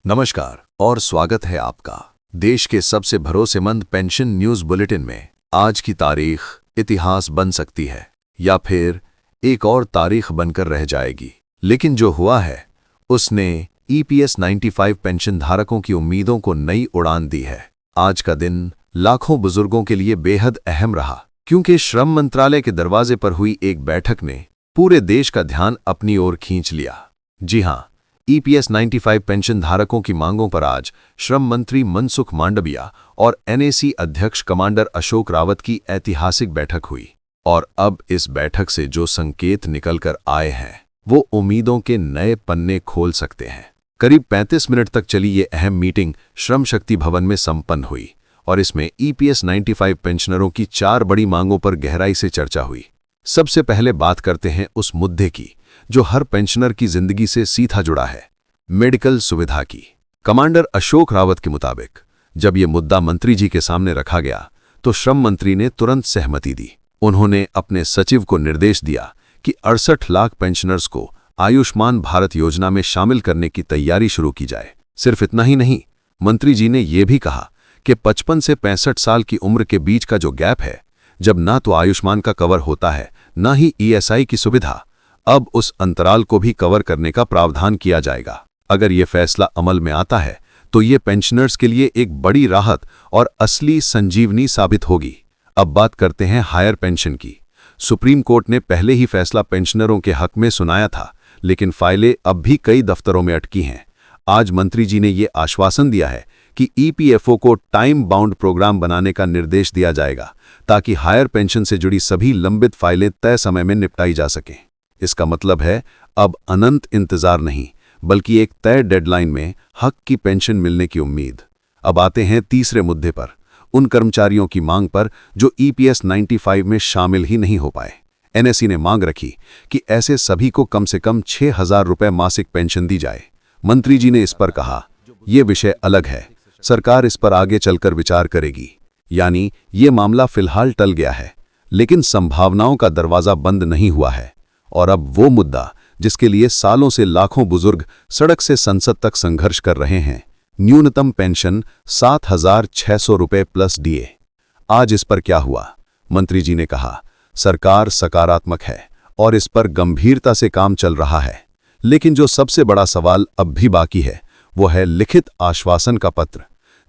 नमस्कार और स्वागत है आपका देश के सबसे भरोसेमंद पेंशन न्यूज बुलेटिन में। आज की तारीख इतिहास बन सकती है या फिर एक और तारीख बनकर रह जाएगी, लेकिन जो हुआ है उसने EPS 95 पेंशन धारकों की उम्मीदों को नई उड़ान दी है। आज का दिन लाखों बुजुर्गों के लिए बेहद अहम रहा, क्योंकि श्रम मंत्रालय के दरवाजे पर हुई एक बैठक ने पूरे देश का ध्यान अपनी ओर खींच लिया। जी हां, EPS 95 पेंशन धारकों की मांगों पर आज श्रम मंत्री मनसुख मांडविया और NAC अध्यक्ष कमांडर अशोक रावत की ऐतिहासिक बैठक हुई। और अब इस बैठक से जो संकेत निकलकर आए हैं वो उम्मीदों के नए पन्ने खोल सकते हैं। करीब 35 मिनट तक चली ये अहम मीटिंग श्रम शक्ति भवन में संपन्न हुई और इसमें EPS 95 पेंशनरों की 4 बड़ी मांगों पर गहराई से चर्चा हुई। सबसे पहले बात करते हैं उस मुद्दे की जो हर पेंशनर की जिंदगी से सीधा जुड़ा है, मेडिकल सुविधा की। कमांडर अशोक रावत के मुताबिक जब ये मुद्दा मंत्री जी के सामने रखा गया तो श्रम मंत्री ने तुरंत सहमति दी। उन्होंने अपने सचिव को निर्देश दिया कि 68 लाख पेंशनर्स को आयुष्मान भारत योजना में शामिल करने की तैयारी शुरू की जाए। सिर्फ इतना ही नहीं, मंत्री जी ने यह भी कहा कि 55 से 65 साल की उम्र के बीच का जो गैप है, जब ना तो आयुष्मान का कवर होता है ना ही ESI की सुविधा, अब उस अंतराल को भी कवर करने का प्रावधान किया जाएगा। अगर ये फैसला अमल में आता है तो ये पेंशनर्स के लिए एक बड़ी राहत और असली संजीवनी साबित होगी। अब बात करते हैं हायर पेंशन की। सुप्रीम कोर्ट ने पहले ही फैसला पेंशनरों के हक में सुनाया था, लेकिन फाइलें अब भी कई दफ्तरों में अटकी हैं। आज मंत्री जी ने ये आश्वासन दिया है कि EPFO को टाइम बाउंड प्रोग्राम बनाने का निर्देश दिया जाएगा ताकि हायर पेंशन से जुड़ी सभी लंबित फाइलें तय समय में निपटाई जा सकें। इसका मतलब है अब अनंत इंतजार नहीं, बल्कि एक तय डेडलाइन में हक की पेंशन मिलने की उम्मीद। अब आते हैं तीसरे मुद्दे पर, उन कर्मचारियों की मांग पर जो EPS 95 में शामिल ही नहीं हो पाए। NAC ने मांग रखी कि ऐसे सभी को कम से कम 6,000 रुपये मासिक पेंशन दी जाए। मंत्री जी ने इस पर कहा, यह विषय अलग है, सरकार इस पर आगे चलकर विचार करेगी। यानी ये मामला फिलहाल टल गया है, लेकिन संभावनाओं का दरवाजा बंद नहीं हुआ है। और अब वो मुद्दा जिसके लिए सालों से लाखों बुजुर्ग सड़क से संसद तक संघर्ष कर रहे हैं, न्यूनतम पेंशन 7,600 रुपये प्लस DA। आज इस पर क्या हुआ? मंत्री जी ने कहा, सरकार सकारात्मक है और इस पर गंभीरता से काम चल रहा है, लेकिन जो सबसे बड़ा सवाल अब भी बाकी है वो है लिखित आश्वासन का पत्र।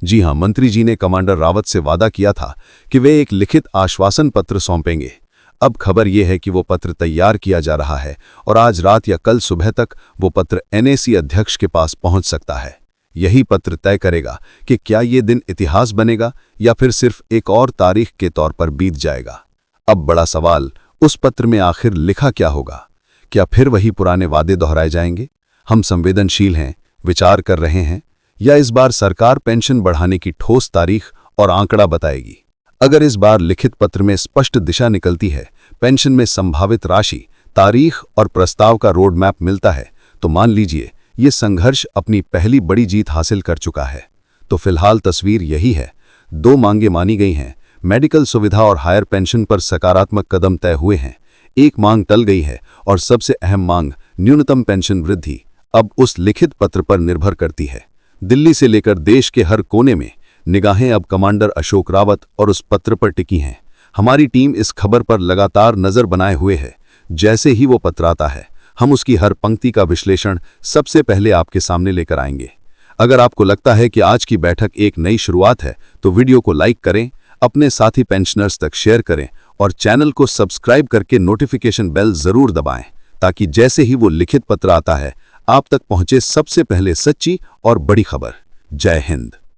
जी हां, मंत्री जी ने कमांडर रावत से वादा किया था कि वे एक लिखित आश्वासन पत्र सौंपेंगे। अब खबर यह है कि वो पत्र तैयार किया जा रहा है और आज रात या कल सुबह तक वो पत्र NAC अध्यक्ष के पास पहुंच सकता है। यही पत्र तय करेगा कि क्या ये दिन इतिहास बनेगा या फिर सिर्फ एक और तारीख के तौर पर बीत जाएगा। अब बड़ा सवाल, उस पत्र में आखिर लिखा क्या होगा? क्या फिर वही पुराने वादे दोहराए जाएंगे, हम संवेदनशील हैं, विचार कर रहे हैं, या इस बार सरकार पेंशन बढ़ाने की ठोस तारीख और आंकड़ा बताएगी? अगर इस बार लिखित पत्र में स्पष्ट दिशा निकलती है, पेंशन में संभावित राशि, तारीख और प्रस्ताव का रोड मैप मिलता है, तो मान लीजिए ये संघर्ष अपनी पहली बड़ी जीत हासिल कर चुका है। तो फिलहाल तस्वीर यही है, 2 मांगें मानी गई हैं, मेडिकल सुविधा और हायर पेंशन पर सकारात्मक कदम तय हुए हैं। एक मांग टल गई है और सबसे अहम मांग न्यूनतम पेंशन वृद्धि अब उस लिखित पत्र पर निर्भर करती है। दिल्ली से लेकर देश के हर कोने में निगाहें अब कमांडर अशोक रावत और उस पत्र पर टिकी हैं। हमारी टीम इस खबर पर लगातार नजर बनाए हुए है। जैसे ही वो पत्र आता है, हम उसकी हर पंक्ति का विश्लेषण सबसे पहले आपके सामने लेकर आएंगे। अगर आपको लगता है कि आज की बैठक एक नई शुरुआत है तो वीडियो को लाइक करें, अपने साथी पेंशनर्स तक शेयर करें और चैनल को सब्सक्राइब करके नोटिफिकेशन बेल जरूर दबाएं, ताकि जैसे ही वो लिखित पत्र आता है आप तक पहुंचे सबसे पहले सच्ची और बड़ी खबर। जय हिंद।